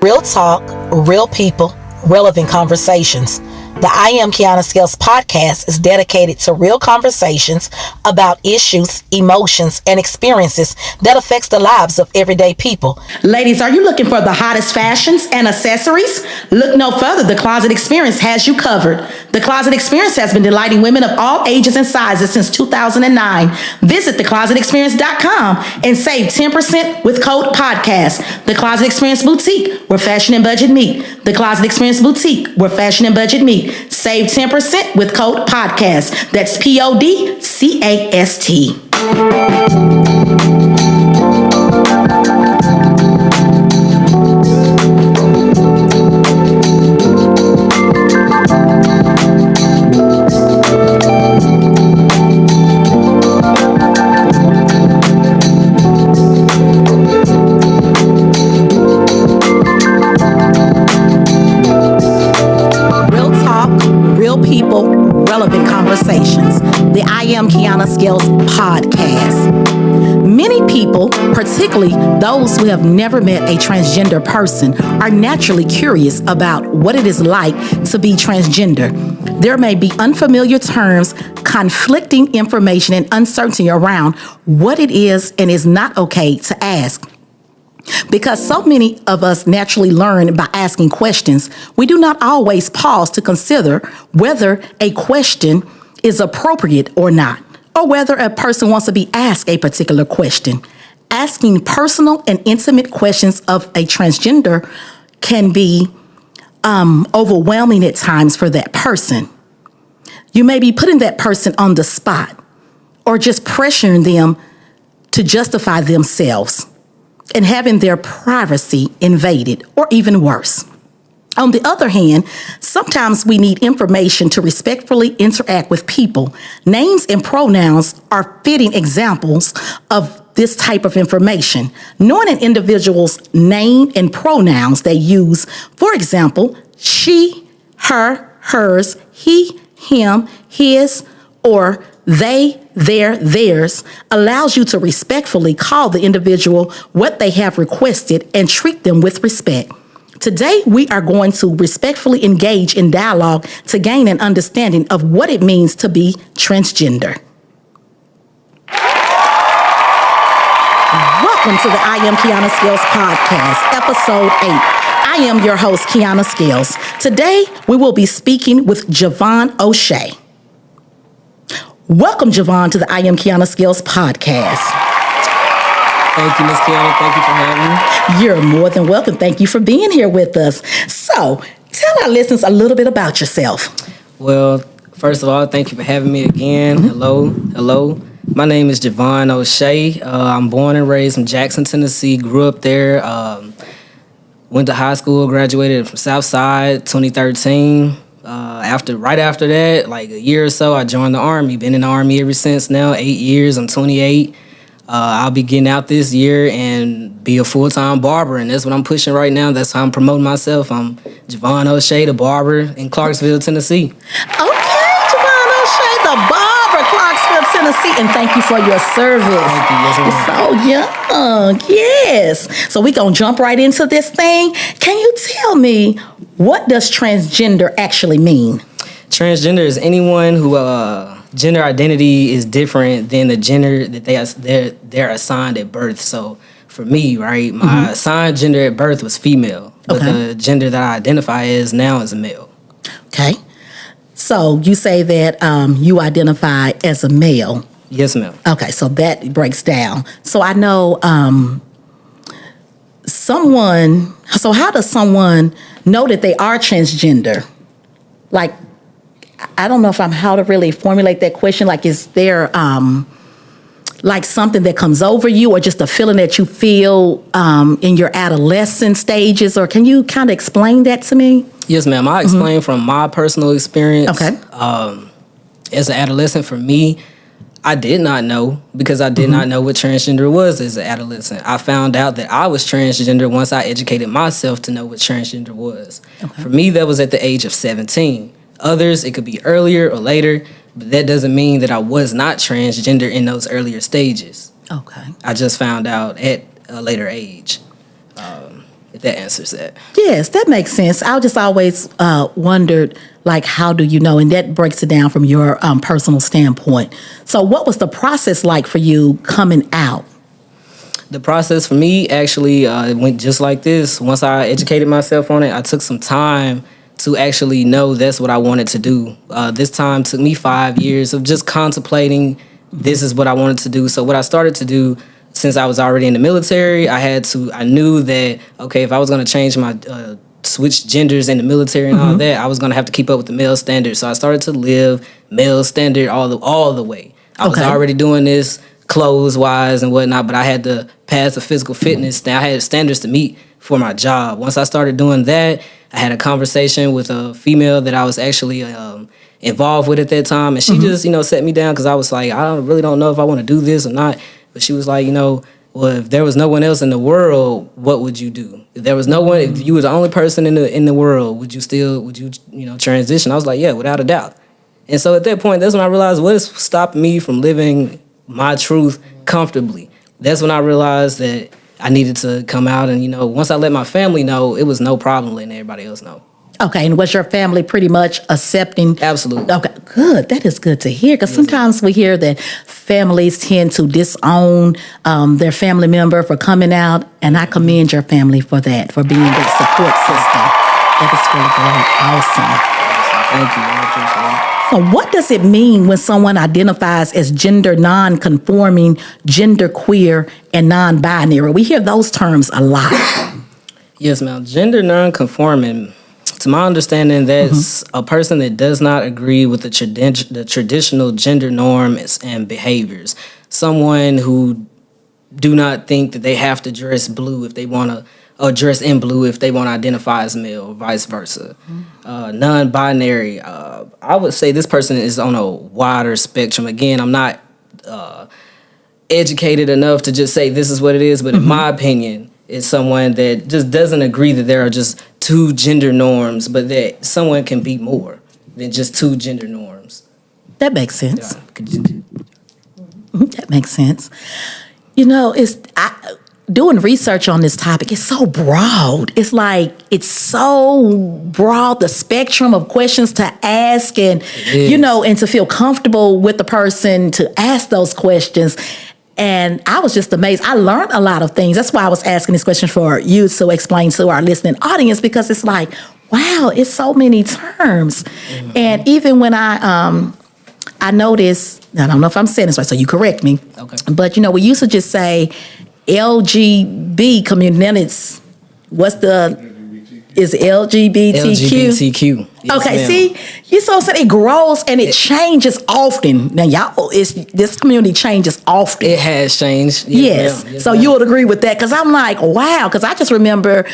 Real talk, real people, relevant conversations. The I Am Kiana Scales podcast is dedicated to real conversations about issues, emotions, and experiences that affects the lives of everyday people. Ladies, are you looking for the hottest fashions and accessories? Look no further. The Closet Experience has you covered. The Closet Experience has been delighting women of all ages and sizes since 2009. Visit theclosetexperience.com and save 10% with code podcast. The Closet Experience Boutique, where fashion and budget meet. The Closet Experience Boutique, where fashion and budget meet. Save 10% with code podcast. That's people, relevant conversations. The I Am Kiana Scales podcast. Many people, particularly those who have never met a transgender person, are naturally curious about what it is like to be transgender. There may be unfamiliar terms, conflicting information, and uncertainty around what it is and is not okay to ask. Because so many of us naturally learn by asking questions, we do not always pause to consider whether a question is appropriate or not, or whether a person wants to be asked a particular question. Asking personal and intimate questions of a transgender can be overwhelming at times for that person. You may be putting that person on the spot or just pressuring them to justify themselves and having their privacy invaded, or even worse. On the other hand, sometimes we need information to respectfully interact with people. Names and pronouns are fitting examples of this type of information. Knowing an individual's name and pronouns they use, for example, she, her, hers, he, him, his, or they, their, theirs, allows you to respectfully call the individual what they have requested and treat them with respect. Today, we are going to respectfully engage in dialogue to gain an understanding of what it means to be transgender. Welcome to the I Am Kiana Scales podcast, episode 8. I am your host, Kiana Scales. Today, we will be speaking with Javahn Oshea. Welcome, Javahn, to the I Am Kiana Scales podcast. Thank you, Ms. Kiana. Thank you for having me. You're more than welcome. Thank you for being here with us. So, tell our listeners a little bit about yourself. Well, first of all, thank you for having me again. Hello. My name is Javahn Oshea. I'm born and raised in Jackson, Tennessee. Grew up there. Went to high school, graduated from Southside 2013. Right after that, like a year or so, I joined the Army. Been in the Army ever since now, 8 years. I'm 28. I'll be getting out this year and be a full-time barber, and that's what I'm pushing right now. That's how I'm promoting myself. I'm Javahn Oshea, the barber in Clarksville, Tennessee. Okay, Javahn Oshea, the barber, Clarksville, Tennessee, and thank you for your service. Thank you. Yes, You're so young, yes. So we're going to jump right into this thing. Can you tell me, what does transgender actually mean? Transgender is anyone who gender identity is different than the gender that they're assigned at birth. So for me, right, my assigned gender at birth was female, but the gender that I identify as now is a male. Okay. So you say that you identify as a male. Yes, ma'am. Okay, so that breaks down. So I know so how does someone know that they are transgender? Like, I don't know how to really formulate that question. Like, is there like something that comes over you, or just a feeling that you feel in your adolescent stages? Or can you kind of explain that to me? Yes, ma'am. I'll explain from my personal experience. Okay. As an adolescent, for me, I did not know, because I did not know what transgender was as an adolescent. I found out that I was transgender once I educated myself to know what transgender was. Okay. For me, that was at the age of 17. Others, it could be earlier or later, but that doesn't mean that I was not transgender in those earlier stages. Okay. I just found out at a later age. if that answers that. Yes, that makes sense. I just always wondered, like, how do you know? And that breaks it down from your personal standpoint. So what was the process like for you coming out? The process for me actually went just like this. Once I educated myself on it, I took some time to actually know that's what I wanted to do. This time took me 5 years of just contemplating this is what I wanted to do. So what I started to do, since I was already in the military, I knew that, okay, if I was going to change my, switch genders in the military and all that, I was going to have to keep up with the male standard. So I started to live male standard all the way. I was already doing this clothes-wise and whatnot, but I had to pass the physical fitness. I had standards to meet for my job. Once I started doing that, I had a conversation with a female that I was actually involved with at that time, and she just, set me down because I was like, I really don't know if I want to do this or not. But she was like, well, if there was no one else in the world, what would you do? If there was no one, if you were the only person in the world, would you transition? I was like, yeah, without a doubt. And so at that point, that's when I realized what is stopping me from living my truth comfortably. That's when I realized that I needed to come out, and once I let my family know, it was no problem letting everybody else know. Okay, and was your family pretty much accepting? Absolutely. Okay, good. That is good to hear, because sometimes we hear that families tend to disown their family member for coming out, and I commend your family for that, for being that support system. That is really great. Awesome. Thank you. I appreciate it. So what does it mean when someone identifies as gender non-conforming, gender queer, and non-binary? We hear those terms a lot. Yes, ma'am. Gender non-conforming, to my understanding, that's a person that does not agree with the traditional gender norms and behaviors. Someone who do not think that they have to dress blue if they want to, or dress in blue if they want to identify as male, or vice versa. Non-binary, I would say this person is on a wider spectrum. Again, I'm not educated enough to just say this is what it is, but in my opinion, it's someone that just doesn't agree that there are just two gender norms, but that someone can be more than just two gender norms. That makes sense. Yeah. That makes sense. Doing research on this topic is so broad. It's so broad, the spectrum of questions to ask, and and to feel comfortable with the person to ask those questions. And I was just amazed. I learned a lot of things. That's why I was asking this question for you to explain to our listening audience, because it's like, wow, it's so many terms. And even when I noticed, I don't know if I'm saying this right, so you correct me. Okay. But we used to just say LGB community. Then it's is LGBTQ? LGBTQ. Yes, Okay, ma'am. see, you so said it grows and it changes often. Now, this community changes often. It has changed. Yes. Yes, So ma'am. you would agree with that? Because I'm like, wow. Because I just remember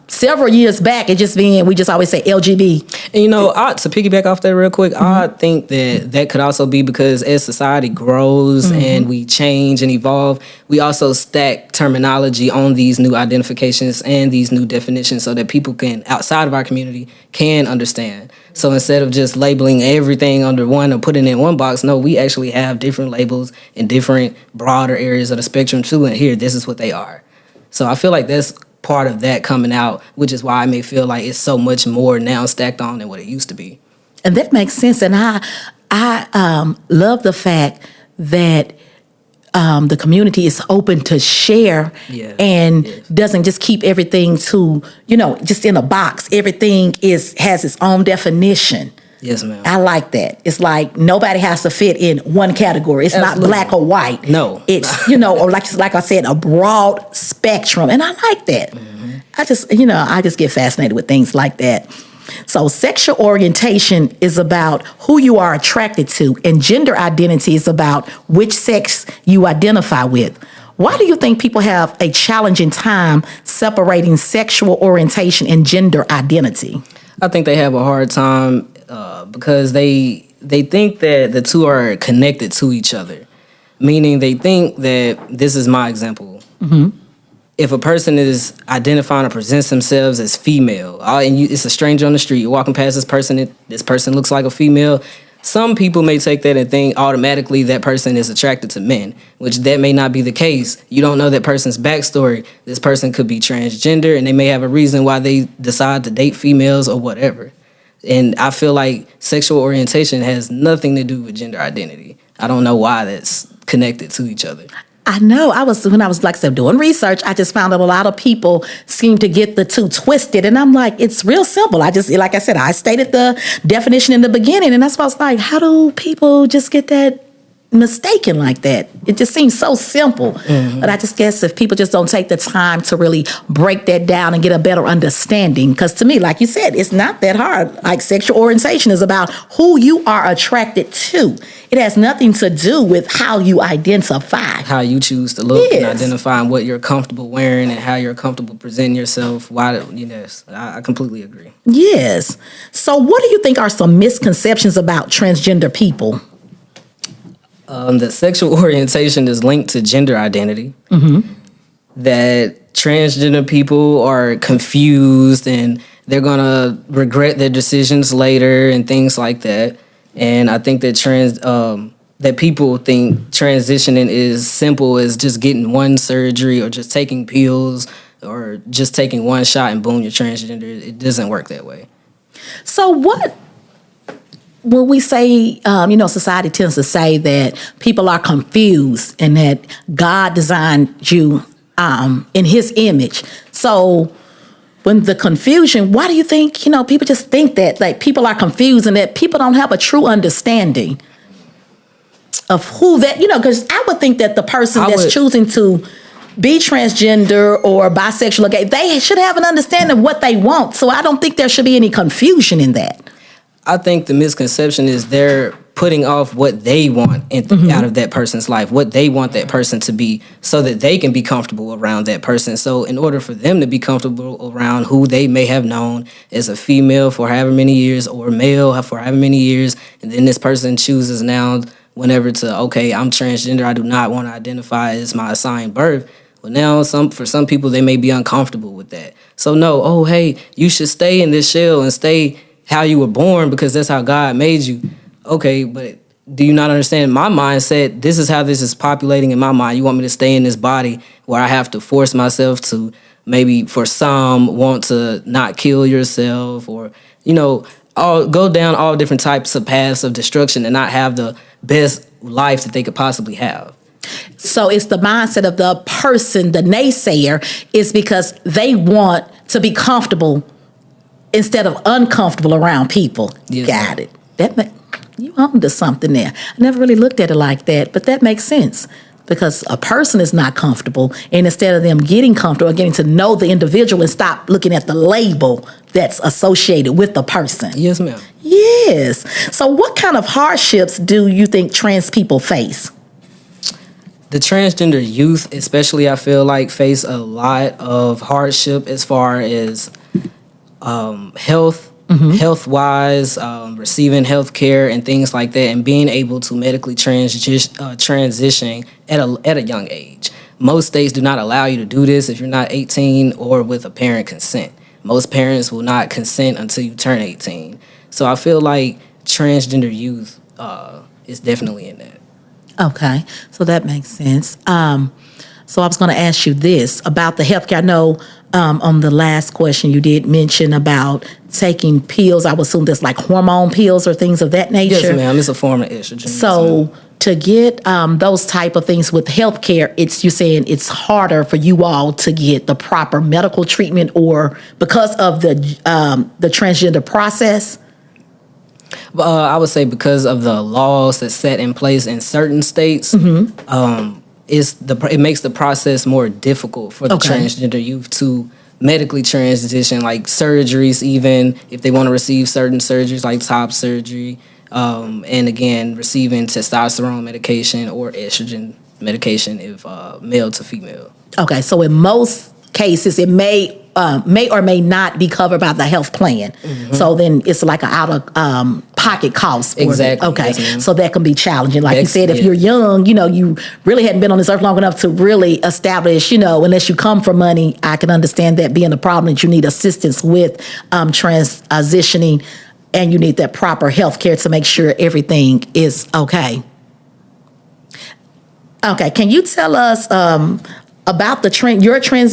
several years back, we just always say LGB. And to piggyback off that real quick, I think that could also be because as society grows and we change and evolve, we also stack terminology on these new identifications and these new definitions so that people outside of our community, can understand. So instead of just labeling everything under one or putting it in one box, no, we actually have different labels in different broader areas of the spectrum too. And here, this is what they are. So I feel like that's part of that coming out, which is why I may feel like it's so much more now stacked on than what it used to be. And that makes sense. And I love the fact that the community is open to share and doesn't just keep everything to, just in a box. Everything has its own definition. Yes, ma'am. I like that. It's like nobody has to fit in one category. It's Absolutely. not black or white. No. It's, or like I said, a broad spectrum. And I like that. I just get fascinated with things like that. So sexual orientation is about who you are attracted to, and gender identity is about which sex you identify with. Why do you think people have a challenging time separating sexual orientation and gender identity? I think they have a hard time because they think that the two are connected to each other. Meaning they think that, this is my example. If a person is identifying or presents themselves as female, and it's a stranger on the street, you're walking past this person looks like a female, some people may take that and think automatically that person is attracted to men, which that may not be the case. You don't know that person's backstory. This person could be transgender, and they may have a reason why they decide to date females or whatever. And I feel like sexual orientation has nothing to do with gender identity. I don't know why that's connected to each other. I know. When I was, like I said, doing research, I just found that a lot of people seem to get the two twisted. And I'm like, it's real simple. Like I said, I stated the definition in the beginning. And that's why I was like, how do people just get that mistaken like that? It just seems so simple. Mm-hmm. But I just guess if people just don't take the time to really break that down and get a better understanding, because to me, like you said, it's not that hard. Like, sexual orientation is about who you are attracted to. It has nothing to do with how you identify. How you choose to look and identifying what you're comfortable wearing and how you're comfortable presenting yourself. I completely agree. Yes. So what do you think are some misconceptions about transgender people? That sexual orientation is linked to gender identity. Mm-hmm. That transgender people are confused and they're going to regret their decisions later and things like that. And I think that that people think transitioning is simple as just getting one surgery or just taking pills or just taking one shot and boom, you're transgender. It doesn't work that way. So when we say, society tends to say that people are confused and that God designed you in his image. So when the confusion, why do you think, people just think that, like, people are confused and that people don't have a true understanding of who that, because I would think that the person that's choosing to be transgender or bisexual or gay, they should have an understanding of what they want. So I don't think there should be any confusion in that. I think the misconception is they're putting off what they want out of that person's life, what they want that person to be, so that they can be comfortable around that person. So in order for them to be comfortable around who they may have known as a female for however many years or male for however many years, and then this person chooses now whenever I'm transgender, I do not want to identify as my assigned birth. Well, now for some people, they may be uncomfortable with that. So no, you should stay in this shell and stay how you were born because that's how God made you. Okay, but do you not understand my mindset? This is how this is populating in my mind. You want me to stay in this body where I have to force myself to, maybe for some, want to not kill yourself or, go down all different types of paths of destruction and not have the best life that they could possibly have. So it's the mindset of the person, the naysayer, is because they want to be comfortable instead of uncomfortable around people. Yes, got it. You on to something there. I never really looked at it like that, but that makes sense because a person is not comfortable, and instead of them getting comfortable or getting to know the individual and stop looking at the label that's associated with the person. Yes, ma'am. Yes. So what kind of hardships do you think trans people face? The transgender youth, especially, I feel like face a lot of hardship as far as health-wise, receiving health care and things like that, and being able to medically transition at a young age. Most states do not allow you to do this if you're not 18 or with a parent consent. Most parents will not consent until you turn 18. So I feel like transgender youth is definitely in that. Okay, so that makes sense. So I was going to ask you this about the healthcare. I know on the last question you did mention about taking pills. I would assume that's like hormone pills or things of that nature. Yes, ma'am. It's a form of estrogen. So to get those type of things with healthcare, you're saying it's harder for you all to get the proper medical treatment, or because of the transgender process. I would say because of the laws that's set in place in certain states. It makes the process more difficult for the transgender youth to medically transition, like surgeries, even if they want to receive certain surgeries like top surgery, and again, receiving testosterone medication or estrogen medication if male to female. Okay, so in most cases, it may or may not be covered by the health plan. So then it's like an out-of-pocket cost. Exactly. Okay, yes, so that can be challenging. Like you said, if you're young, you really hadn't been on this earth long enough to really establish, unless you come from money, I can understand that being a problem that you need assistance with transitioning and you need that proper health care to make sure everything is okay. Okay, can you tell us about your transition?